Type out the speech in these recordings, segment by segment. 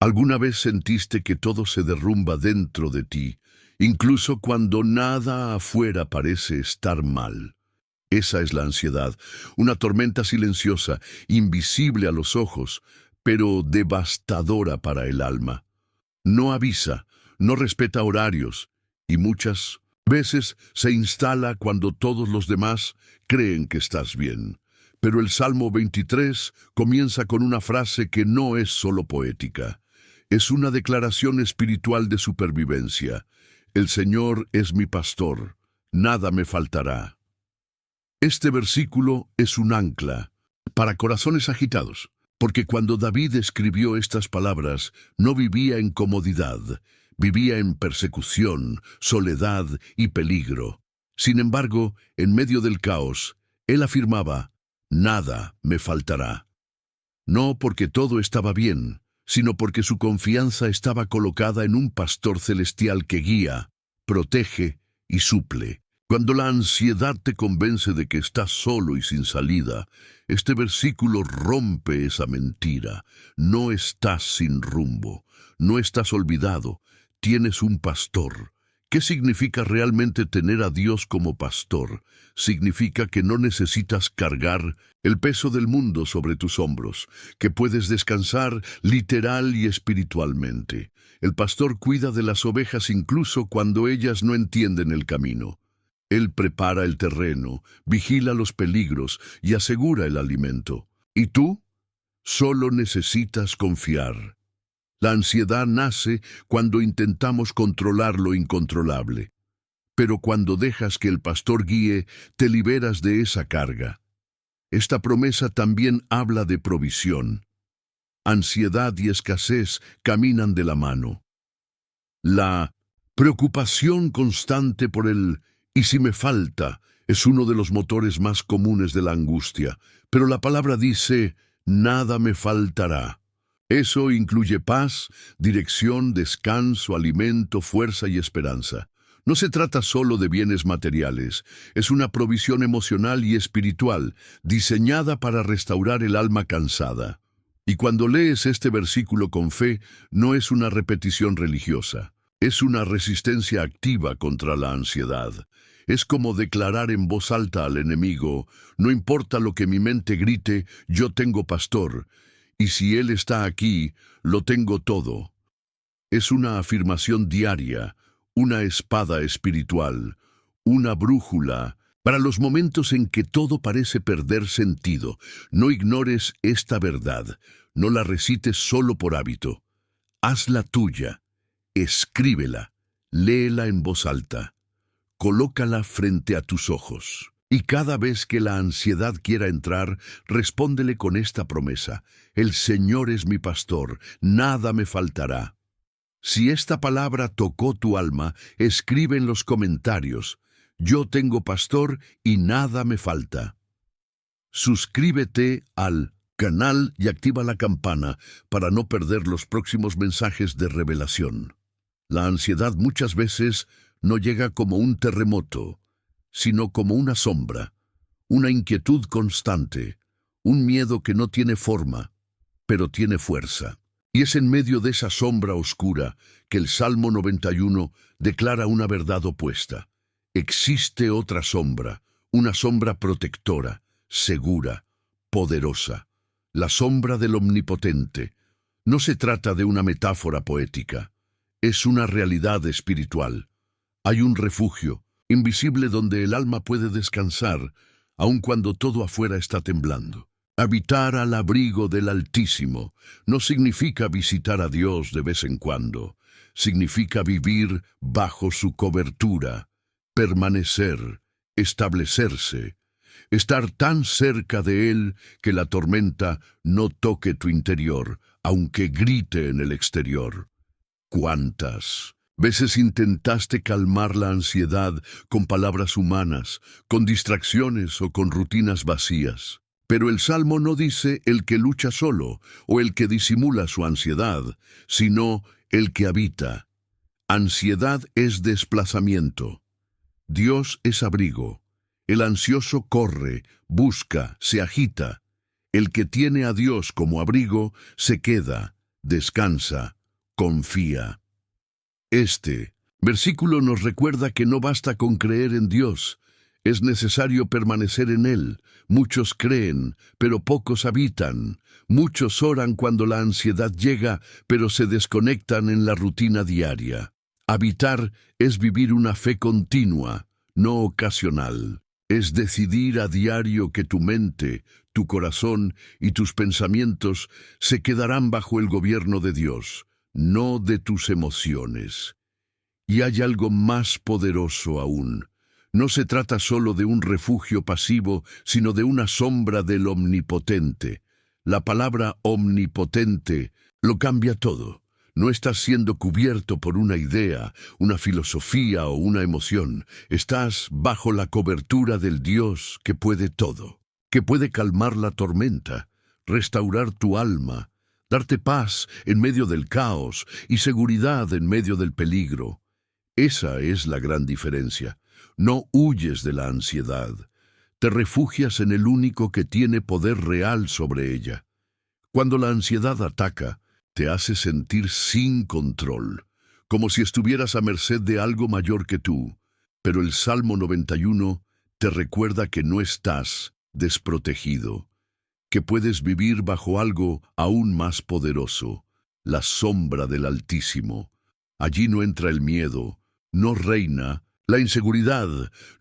¿Alguna vez sentiste que todo se derrumba dentro de ti, incluso cuando nada afuera parece estar mal? Esa es la ansiedad, una tormenta silenciosa, invisible a los ojos, pero devastadora para el alma. No avisa, no respeta horarios, y muchas veces se instala cuando todos los demás creen que estás bien. Pero el Salmo 23 comienza con una frase que no es solo poética. Es una declaración espiritual de supervivencia. El Señor es mi pastor, nada me faltará. Este versículo es un ancla para corazones agitados, porque cuando David escribió estas palabras, no vivía en comodidad, vivía en persecución, soledad y peligro. Sin embargo, en medio del caos, él afirmaba, nada me faltará. No porque todo estaba bien, sino porque su confianza estaba colocada en un pastor celestial que guía, protege y suple. Cuando la ansiedad te convence de que estás solo y sin salida, este versículo rompe esa mentira. No estás sin rumbo, no estás olvidado, tienes un pastor. ¿Qué significa realmente tener a Dios como pastor? Significa que no necesitas cargar el peso del mundo sobre tus hombros, que puedes descansar literal y espiritualmente. El pastor cuida de las ovejas incluso cuando ellas no entienden el camino. Él prepara el terreno, vigila los peligros y asegura el alimento. ¿Y tú? Solo necesitas confiar. La ansiedad nace cuando intentamos controlar lo incontrolable. Pero cuando dejas que el pastor guíe, te liberas de esa carga. Esta promesa también habla de provisión. Ansiedad y escasez caminan de la mano. La preocupación constante por el «y si me falta» es uno de los motores más comunes de la angustia, pero la palabra dice «nada me faltará». Eso incluye paz, dirección, descanso, alimento, fuerza y esperanza. No se trata solo de bienes materiales, es una provisión emocional y espiritual, diseñada para restaurar el alma cansada. Y cuando lees este versículo con fe, no es una repetición religiosa, es una resistencia activa contra la ansiedad. Es como declarar en voz alta al enemigo, no importa lo que mi mente grite, yo tengo pastor. Y si Él está aquí, lo tengo todo. Es una afirmación diaria, una espada espiritual, una brújula, para los momentos en que todo parece perder sentido. No ignores esta verdad, no la recites solo por hábito. Hazla tuya, escríbela, léela en voz alta, colócala frente a tus ojos. Y cada vez que la ansiedad quiera entrar, respóndele con esta promesa: el Señor es mi pastor, nada me faltará. Si esta palabra tocó tu alma, escribe en los comentarios: yo tengo pastor y nada me falta. Suscríbete al canal y activa la campana para no perder los próximos mensajes de revelación. La ansiedad muchas veces no llega como un terremoto, sino como una sombra, una inquietud constante, un miedo que no tiene forma, pero tiene fuerza. Y es en medio de esa sombra oscura que el Salmo 91 declara una verdad opuesta. Existe otra sombra, una sombra protectora, segura, poderosa, la sombra del Omnipotente. No se trata de una metáfora poética, es una realidad espiritual. Hay un refugio invisible donde el alma puede descansar, aun cuando todo afuera está temblando. Habitar al abrigo del Altísimo no significa visitar a Dios de vez en cuando, significa vivir bajo su cobertura, permanecer, establecerse, estar tan cerca de Él que la tormenta no toque tu interior, aunque grite en el exterior. ¿Cuántas veces intentaste calmar la ansiedad con palabras humanas, con distracciones o con rutinas vacías? Pero el Salmo no dice el que lucha solo o el que disimula su ansiedad, sino el que habita. Ansiedad es desplazamiento. Dios es abrigo. El ansioso corre, busca, se agita. El que tiene a Dios como abrigo se queda, descansa, confía. Este versículo nos recuerda que no basta con creer en Dios, es necesario permanecer en Él. Muchos creen, pero pocos habitan. Muchos oran cuando la ansiedad llega, pero se desconectan en la rutina diaria. Habitar es vivir una fe continua, no ocasional. Es decidir a diario que tu mente, tu corazón y tus pensamientos se quedarán bajo el gobierno de Dios, no de tus emociones. Y hay algo más poderoso aún. No se trata solo de un refugio pasivo, sino de una sombra del Omnipotente. La palabra omnipotente lo cambia todo. No estás siendo cubierto por una idea, una filosofía o una emoción. Estás bajo la cobertura del Dios que puede todo, que puede calmar la tormenta, restaurar tu alma, darte paz en medio del caos y seguridad en medio del peligro. Esa es la gran diferencia. No huyes de la ansiedad. Te refugias en el único que tiene poder real sobre ella. Cuando la ansiedad ataca, te hace sentir sin control, como si estuvieras a merced de algo mayor que tú. Pero el Salmo 91 te recuerda que no estás desprotegido, que puedes vivir bajo algo aún más poderoso, la sombra del Altísimo. Allí no entra el miedo, no reina la inseguridad,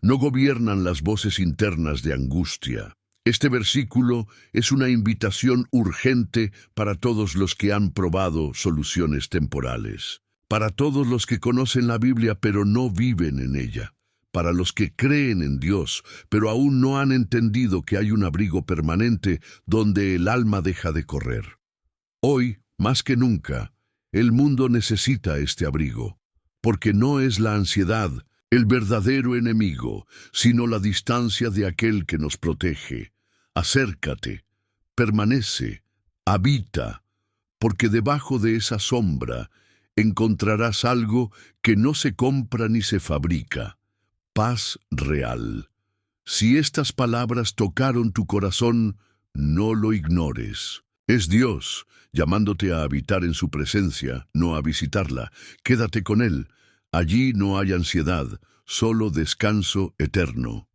no gobiernan las voces internas de angustia. Este versículo es una invitación urgente para todos los que han probado soluciones temporales, para todos los que conocen la Biblia pero no viven en ella, para los que creen en Dios pero aún no han entendido que hay un abrigo permanente donde el alma deja de correr. Hoy, más que nunca, el mundo necesita este abrigo, porque no es la ansiedad el verdadero enemigo, sino la distancia de aquel que nos protege. Acércate, permanece, habita, porque debajo de esa sombra encontrarás algo que no se compra ni se fabrica, paz real. Si estas palabras tocaron tu corazón, no lo ignores. Es Dios llamándote a habitar en su presencia, no a visitarla. Quédate con Él. Allí no hay ansiedad, solo descanso eterno.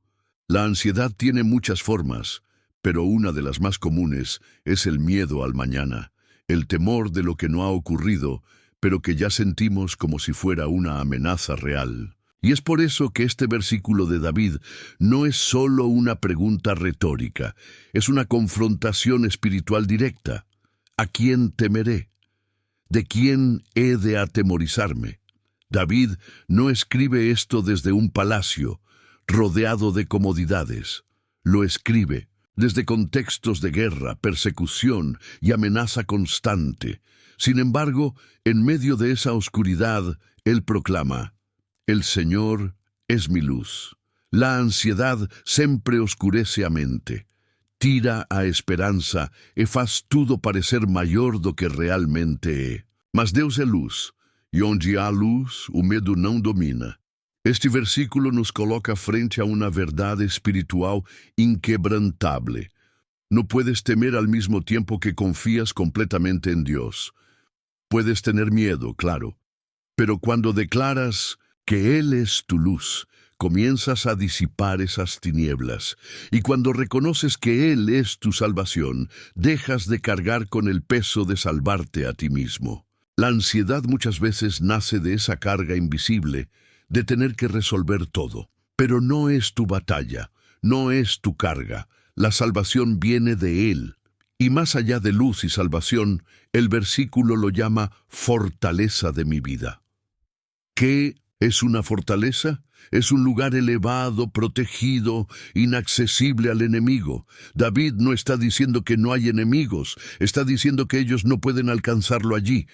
La ansiedad tiene muchas formas, pero una de las más comunes es el miedo al mañana, el temor de lo que no ha ocurrido, pero que ya sentimos como si fuera una amenaza real. Y es por eso que este versículo de David no es solo una pregunta retórica, es una confrontación espiritual directa. ¿A quién temeré? ¿De quién he de atemorizarme? David no escribe esto desde un palacio, rodeado de comodidades. Lo escribe desde contextos de guerra, persecución y amenaza constante. Sin embargo, en medio de esa oscuridad, él proclama: «El Señor es mi luz». La ansiedad sempre oscurece a mente, tira a esperança e faz tudo parecer maior do que realmente é. Mas Deus é luz, e onde há luz, o medo não domina. Este versículo nos coloca frente a una verdad espiritual inquebrantable. No puedes temer al mismo tiempo que confías completamente en Dios. Puedes tener miedo, claro, pero cuando declaras que Él es tu luz, comienzas a disipar esas tinieblas, y cuando reconoces que Él es tu salvación, dejas de cargar con el peso de salvarte a ti mismo. La ansiedad muchas veces nace de esa carga invisible, de tener que resolver todo. Pero no es tu batalla, no es tu carga. La salvación viene de Él. Y más allá de luz y salvación, el versículo lo llama fortaleza de mi vida. ¿Qué es una fortaleza? Es un lugar elevado, protegido, inaccesible al enemigo. David no está diciendo que no hay enemigos, está diciendo que ellos no pueden alcanzarlo allí.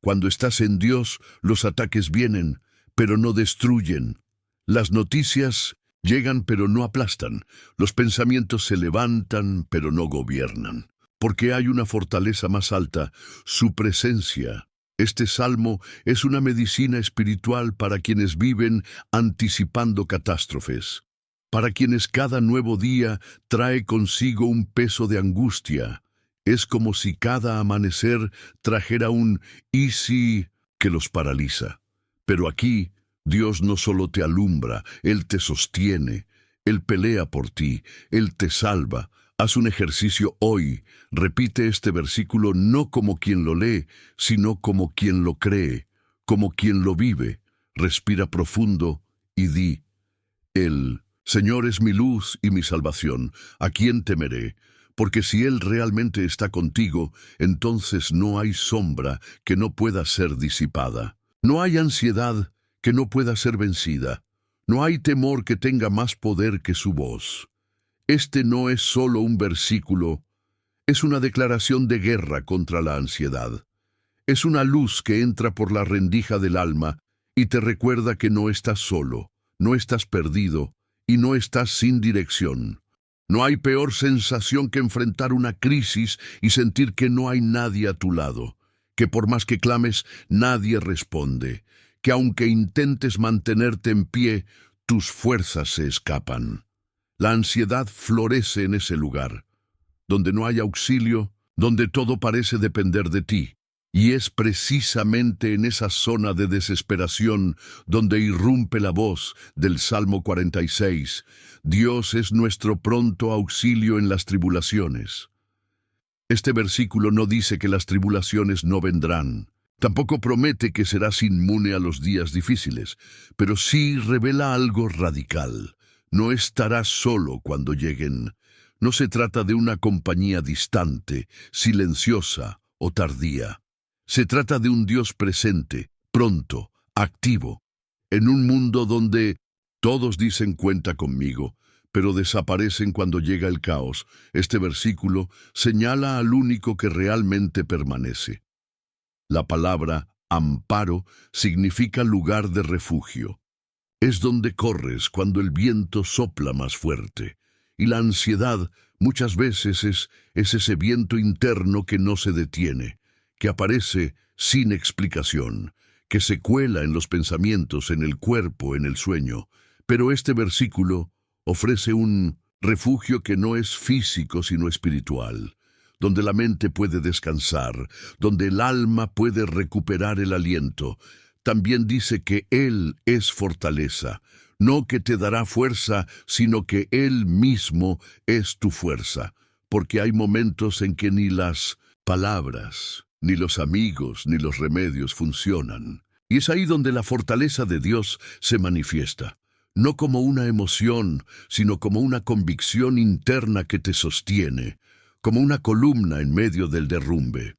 Cuando estás en Dios, los ataques vienen, pero no destruyen. Las noticias llegan, pero no aplastan. Los pensamientos se levantan, pero no gobiernan. Porque hay una fortaleza más alta, su presencia. Este salmo es una medicina espiritual para quienes viven anticipando catástrofes, para quienes cada nuevo día trae consigo un peso de angustia. Es como si cada amanecer trajera un «y si» que los paraliza. Pero aquí, Dios no solo te alumbra, Él te sostiene, Él pelea por ti, Él te salva. Haz un ejercicio hoy. Repite este versículo no como quien lo lee, sino como quien lo cree, como quien lo vive. Respira profundo y di: El Señor es mi luz y mi salvación. ¿A quién temeré? Porque si Él realmente está contigo, entonces no hay sombra que no pueda ser disipada. No hay ansiedad que no pueda ser vencida. No hay temor que tenga más poder que su voz. Este no es solo un versículo, es una declaración de guerra contra la ansiedad. Es una luz que entra por la rendija del alma y te recuerda que no estás solo, no estás perdido y no estás sin dirección. No hay peor sensación que enfrentar una crisis y sentir que no hay nadie a tu lado, que por más que clames, nadie responde, que aunque intentes mantenerte en pie, tus fuerzas se escapan. La ansiedad florece en ese lugar, donde no hay auxilio, donde todo parece depender de ti. Y es precisamente en esa zona de desesperación donde irrumpe la voz del Salmo 46. Dios es nuestro pronto auxilio en las tribulaciones. Este versículo no dice que las tribulaciones no vendrán. Tampoco promete que serás inmune a los días difíciles, pero sí revela algo radical. No estarás solo cuando lleguen. No se trata de una compañía distante, silenciosa o tardía. Se trata de un Dios presente, pronto, activo, en un mundo donde todos dicen cuenta conmigo, pero desaparecen cuando llega el caos. Este versículo señala al único que realmente permanece. La palabra amparo significa lugar de refugio. Es donde corres cuando el viento sopla más fuerte. Y la ansiedad muchas veces es ese viento interno que no se detiene, que aparece sin explicación, que se cuela en los pensamientos, en el cuerpo, en el sueño. Pero este versículo ofrece un refugio que no es físico sino espiritual, donde la mente puede descansar, donde el alma puede recuperar el aliento. También dice que Él es fortaleza, no que te dará fuerza, sino que Él mismo es tu fuerza, porque hay momentos en que ni las palabras, ni los amigos, ni los remedios funcionan. Y es ahí donde la fortaleza de Dios se manifiesta, no como una emoción, sino como una convicción interna que te sostiene, como una columna en medio del derrumbe.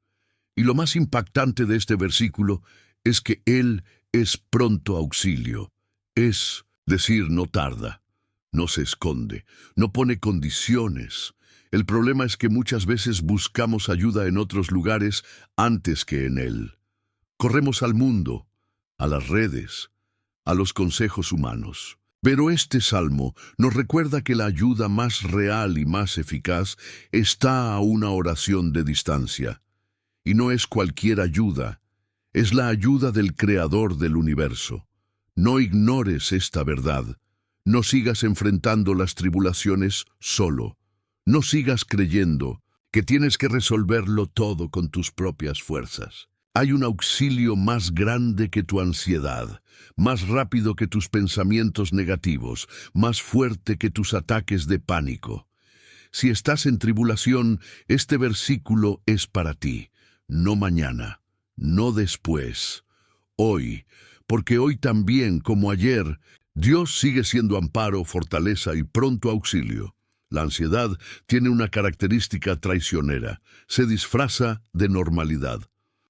Y lo más impactante de este versículo es que Él es pronto auxilio. Es decir, no tarda, no se esconde, no pone condiciones. El problema es que muchas veces buscamos ayuda en otros lugares antes que en Él. Corremos al mundo, a las redes, a los consejos humanos. Pero este salmo nos recuerda que la ayuda más real y más eficaz está a una oración de distancia. Y no es cualquier ayuda, es la ayuda del Creador del universo. No ignores esta verdad. No sigas enfrentando las tribulaciones solo. No sigas creyendo que tienes que resolverlo todo con tus propias fuerzas. Hay un auxilio más grande que tu ansiedad, más rápido que tus pensamientos negativos, más fuerte que tus ataques de pánico. Si estás en tribulación, este versículo es para ti. No mañana, no después, hoy, porque hoy también, como ayer, Dios sigue siendo amparo, fortaleza y pronto auxilio. La ansiedad tiene una característica traicionera, se disfraza de normalidad.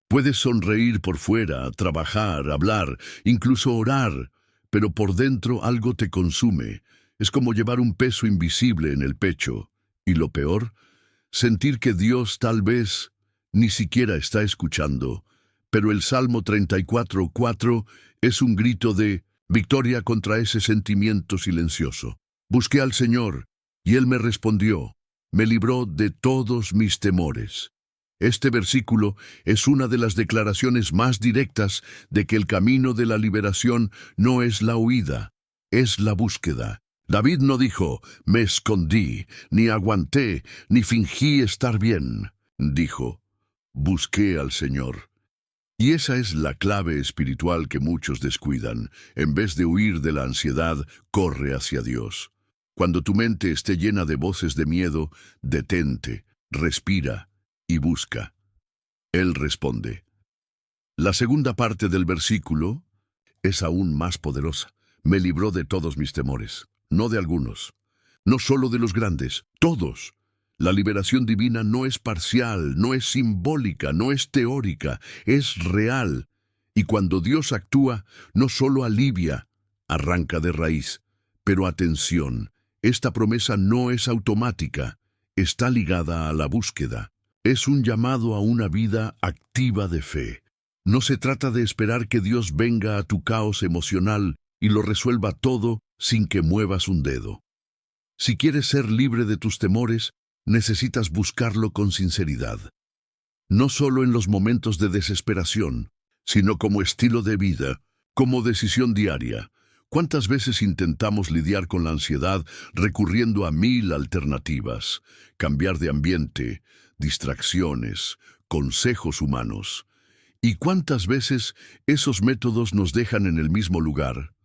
Puedes sonreír por fuera, trabajar, hablar, incluso orar, pero por dentro algo te consume. Es como llevar un peso invisible en el pecho. Y lo peor, sentir que Dios tal vez ni siquiera está escuchando. Pero el Salmo 34:4 es un grito de victoria contra ese sentimiento silencioso. Busqué al Señor, y Él me respondió, me libró de todos mis temores. Este versículo es una de las declaraciones más directas de que el camino de la liberación no es la huida, es la búsqueda. David no dijo, me escondí, ni aguanté, ni fingí estar bien. Dijo, busqué al Señor. Y esa es la clave espiritual que muchos descuidan. En vez de huir de la ansiedad, corre hacia Dios. Cuando tu mente esté llena de voces de miedo, detente, respira y busca. Él responde. La segunda parte del versículo es aún más poderosa. Me libró de todos mis temores, no de algunos, no solo de los grandes, todos. La liberación divina no es parcial, no es simbólica, no es teórica, es real. Y cuando Dios actúa, no solo alivia, arranca de raíz. Pero atención, esta promesa no es automática, está ligada a la búsqueda. Es un llamado a una vida activa de fe. No se trata de esperar que Dios venga a tu caos emocional y lo resuelva todo sin que muevas un dedo. Si quieres ser libre de tus temores, necesitas buscarlo con sinceridad. No solo en los momentos de desesperación, sino como estilo de vida, como decisión diaria. ¿Cuántas veces intentamos lidiar con la ansiedad recurriendo a 1000 alternativas? Cambiar de ambiente, distracciones, consejos humanos. ¿Y cuántas veces esos métodos nos dejan en el mismo lugar?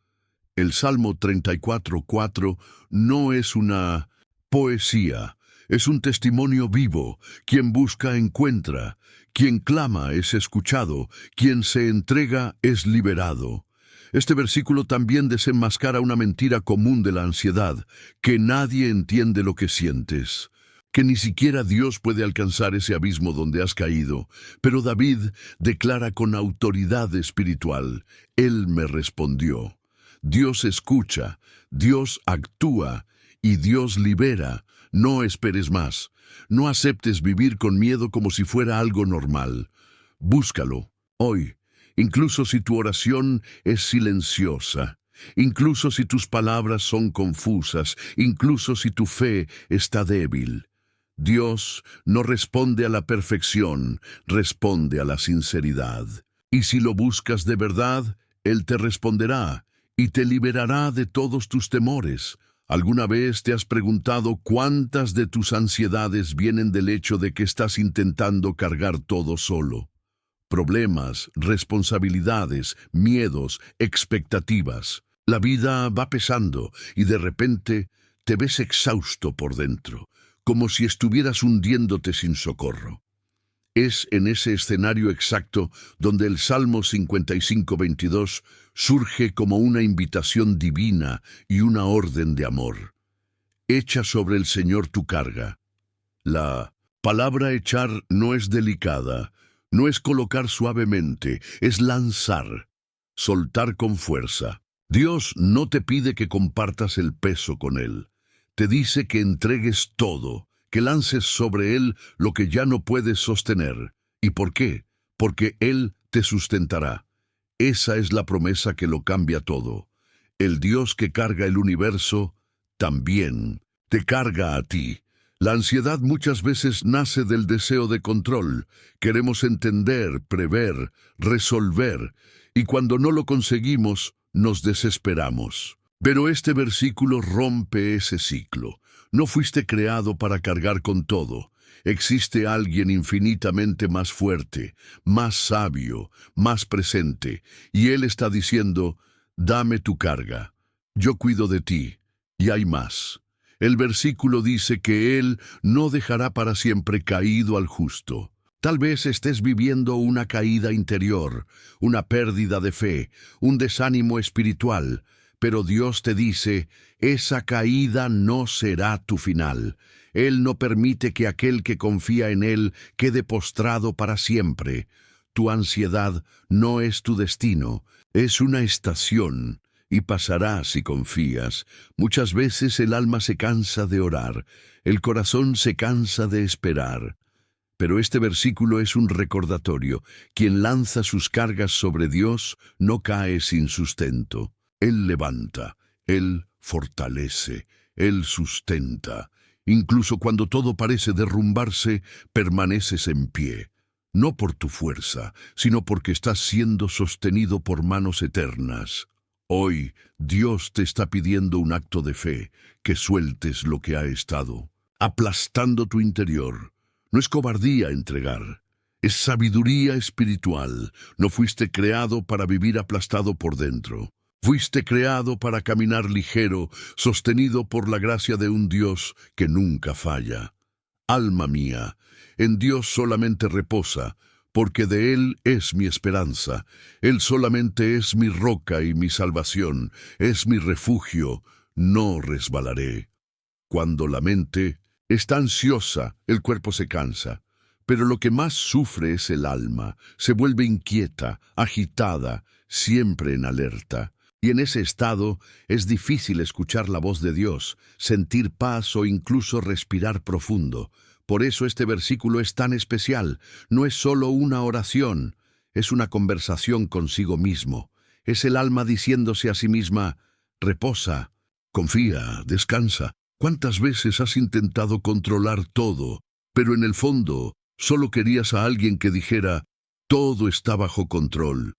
El Salmo 34:4 no es una poesía, es un testimonio vivo. Quien busca encuentra, quien clama es escuchado, quien se entrega es liberado. Este versículo también desenmascara una mentira común de la ansiedad, que nadie entiende lo que sientes, que ni siquiera Dios puede alcanzar ese abismo donde has caído. Pero David declara con autoridad espiritual, Él me respondió. Dios escucha, Dios actúa y Dios libera. No esperes más. No aceptes vivir con miedo como si fuera algo normal. Búscalo, hoy, incluso si tu oración es silenciosa, incluso si tus palabras son confusas, incluso si tu fe está débil. Dios no responde a la perfección, responde a la sinceridad. Y si lo buscas de verdad, Él te responderá y te liberará de todos tus temores. ¿Alguna vez te has preguntado cuántas de tus ansiedades vienen del hecho de que estás intentando cargar todo solo? Problemas, responsabilidades, miedos, expectativas. La vida va pesando y de repente te ves exhausto por dentro, como si estuvieras hundiéndote sin socorro. Es en ese escenario exacto donde el Salmo 55:22 surge como una invitación divina y una orden de amor. Echa sobre el Señor tu carga. La palabra echar no es delicada, no es colocar suavemente, es lanzar, soltar con fuerza. Dios no te pide que compartas el peso con Él. Te dice que entregues todo, que lances sobre Él lo que ya no puedes sostener. ¿Y por qué? Porque Él te sustentará. Esa es la promesa que lo cambia todo. El Dios que carga el universo también te carga a ti. La ansiedad muchas veces nace del deseo de control. Queremos entender, prever, resolver, y cuando no lo conseguimos, nos desesperamos. Pero este versículo rompe ese ciclo. No fuiste creado para cargar con todo. Existe alguien infinitamente más fuerte, más sabio, más presente, y Él está diciendo, dame tu carga, yo cuido de ti, y hay más. El versículo dice que Él no dejará para siempre caído al justo. Tal vez estés viviendo una caída interior, una pérdida de fe, un desánimo espiritual, pero Dios te dice, esa caída no será tu final. Él no permite que aquel que confía en Él quede postrado para siempre. Tu ansiedad no es tu destino, es una estación, y pasará si confías. Muchas veces el alma se cansa de orar, el corazón se cansa de esperar. Pero este versículo es un recordatorio. Quien lanza sus cargas sobre Dios no cae sin sustento. Él levanta, Él fortalece, Él sustenta. Incluso cuando todo parece derrumbarse, permaneces en pie. No por tu fuerza, sino porque estás siendo sostenido por manos eternas. Hoy, Dios te está pidiendo un acto de fe, que sueltes lo que ha estado aplastando tu interior. No es cobardía entregar, es sabiduría espiritual. No fuiste creado para vivir aplastado por dentro. Fuiste creado para caminar ligero, sostenido por la gracia de un Dios que nunca falla. Alma mía, en Dios solamente reposa, porque de Él es mi esperanza. Él solamente es mi roca y mi salvación, es mi refugio, no resbalaré. Cuando la mente está ansiosa, el cuerpo se cansa, pero lo que más sufre es el alma, se vuelve inquieta, agitada, siempre en alerta. Y en ese estado es difícil escuchar la voz de Dios, sentir paz o incluso respirar profundo. Por eso este versículo es tan especial. No es solo una oración, es una conversación consigo mismo. Es el alma diciéndose a sí misma: reposa, confía, descansa. ¿Cuántas veces has intentado controlar todo, pero en el fondo solo querías a alguien que dijera: todo está bajo control?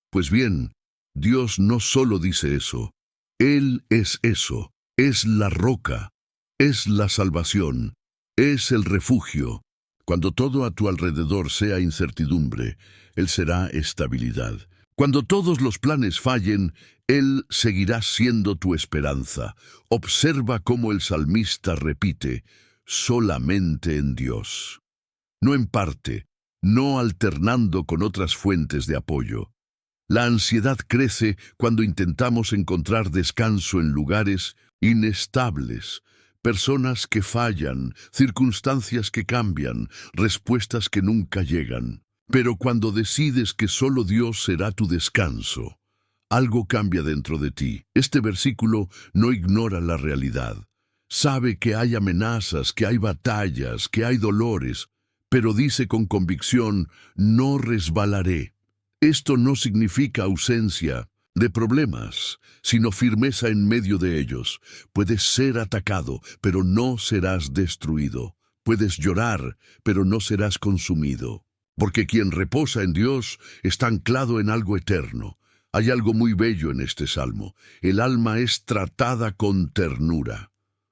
Pues bien, Dios no solo dice eso. Él es eso, es la roca, es la salvación, es el refugio. Cuando todo a tu alrededor sea incertidumbre, Él será estabilidad. Cuando todos los planes fallen, Él seguirá siendo tu esperanza. Observa cómo el salmista repite: solamente en Dios. No en parte, no alternando con otras fuentes de apoyo. La ansiedad crece cuando intentamos encontrar descanso en lugares inestables, personas que fallan, circunstancias que cambian, respuestas que nunca llegan. Pero cuando decides que solo Dios será tu descanso, algo cambia dentro de ti. Este versículo no ignora la realidad. Sabe que hay amenazas, que hay batallas, que hay dolores, pero dice con convicción: no resbalaré. Esto no significa ausencia de problemas, sino firmeza en medio de ellos. Puedes ser atacado, pero no serás destruido. Puedes llorar, pero no serás consumido. Porque quien reposa en Dios está anclado en algo eterno. Hay algo muy bello en este salmo. El alma es tratada con ternura,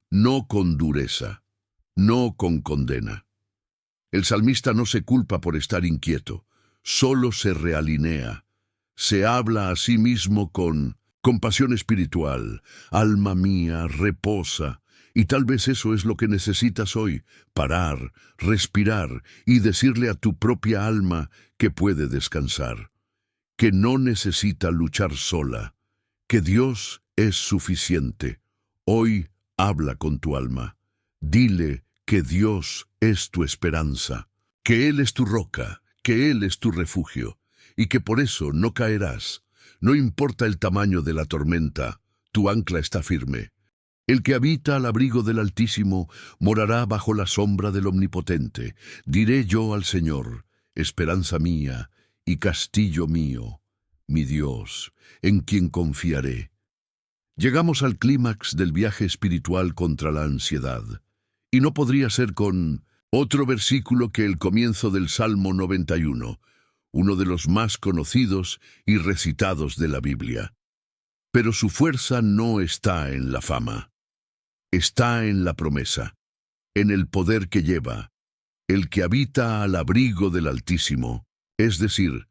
no con dureza, no con condena. El salmista no se culpa por estar inquieto. Solo se realinea, se habla a sí mismo con compasión espiritual: alma mía, reposa. Y tal vez eso es lo que necesitas hoy: parar, respirar y decirle a tu propia alma que puede descansar, que no necesita luchar sola, que Dios es suficiente. Hoy habla con tu alma. Dile que Dios es tu esperanza, que Él es tu roca, que Él es tu refugio, y que por eso no caerás. No importa el tamaño de la tormenta, tu ancla está firme. El que habita al abrigo del Altísimo morará bajo la sombra del Omnipotente. Diré yo al Señor: esperanza mía y castillo mío, mi Dios, en quien confiaré. Llegamos al clímax del viaje espiritual contra la ansiedad, y no podría ser con otro versículo que el comienzo del Salmo 91, uno de los más conocidos y recitados de la Biblia. Pero su fuerza no está en la fama, está en la promesa, en el poder que lleva. El que habita al abrigo del Altísimo, es decir,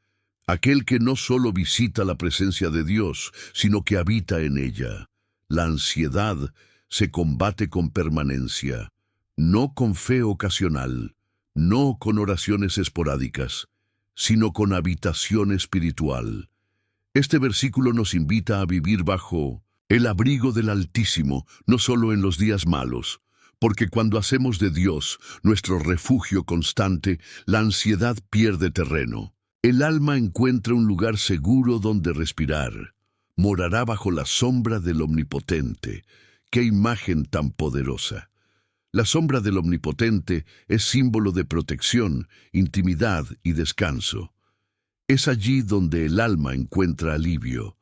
aquel que no solo visita la presencia de Dios, sino que habita en ella. La ansiedad se combate con permanencia, no con fe ocasional, no con oraciones esporádicas, sino con habitación espiritual. Este versículo nos invita a vivir bajo el abrigo del Altísimo, no solo en los días malos, porque cuando hacemos de Dios nuestro refugio constante, la ansiedad pierde terreno. El alma encuentra un lugar seguro donde respirar. Morará bajo la sombra del Omnipotente. ¡Qué imagen tan poderosa! La sombra del Omnipotente es símbolo de protección, intimidad y descanso. Es allí donde el alma encuentra alivio.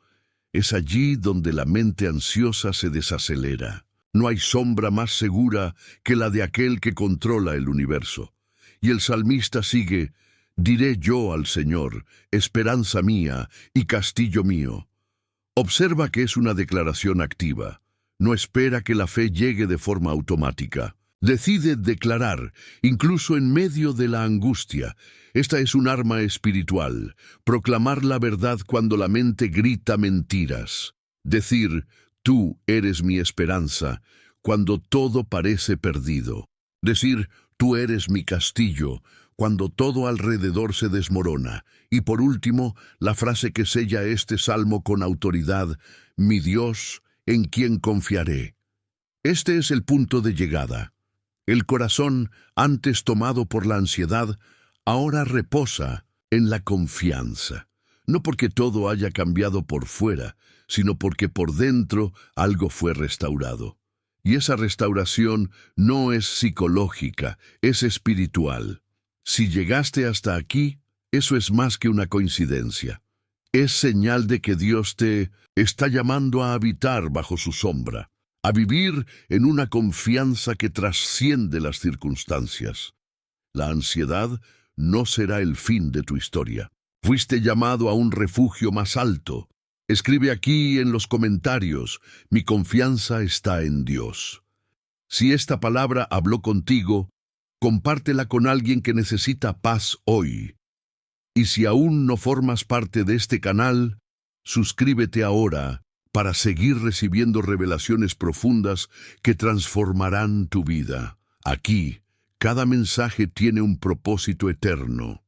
Es allí donde la mente ansiosa se desacelera. No hay sombra más segura que la de aquel que controla el universo. Y el salmista sigue: diré yo al Señor, esperanza mía y castillo mío. Observa que es una declaración activa. No espera que la fe llegue de forma automática. Decide declarar, incluso en medio de la angustia. Esta es un arma espiritual, proclamar la verdad cuando la mente grita mentiras. Decir, tú eres mi esperanza, cuando todo parece perdido. Decir, tú eres mi castillo, cuando todo alrededor se desmorona. Y por último, la frase que sella este salmo con autoridad, mi Dios, en quien confiaré. Este es el punto de llegada. El corazón, antes tomado por la ansiedad, ahora reposa en la confianza. No porque todo haya cambiado por fuera, sino porque por dentro algo fue restaurado. Y esa restauración no es psicológica, es espiritual. Si llegaste hasta aquí, eso es más que una coincidencia. Es señal de que Dios te está llamando a habitar bajo su sombra, a vivir en una confianza que trasciende las circunstancias. La ansiedad no será el fin de tu historia. Fuiste llamado a un refugio más alto. Escribe aquí en los comentarios, mi confianza está en Dios. Si esta palabra habló contigo, compártela con alguien que necesita paz hoy. Y si aún no formas parte de este canal, suscríbete ahora para seguir recibiendo revelaciones profundas que transformarán tu vida. Aquí, cada mensaje tiene un propósito eterno.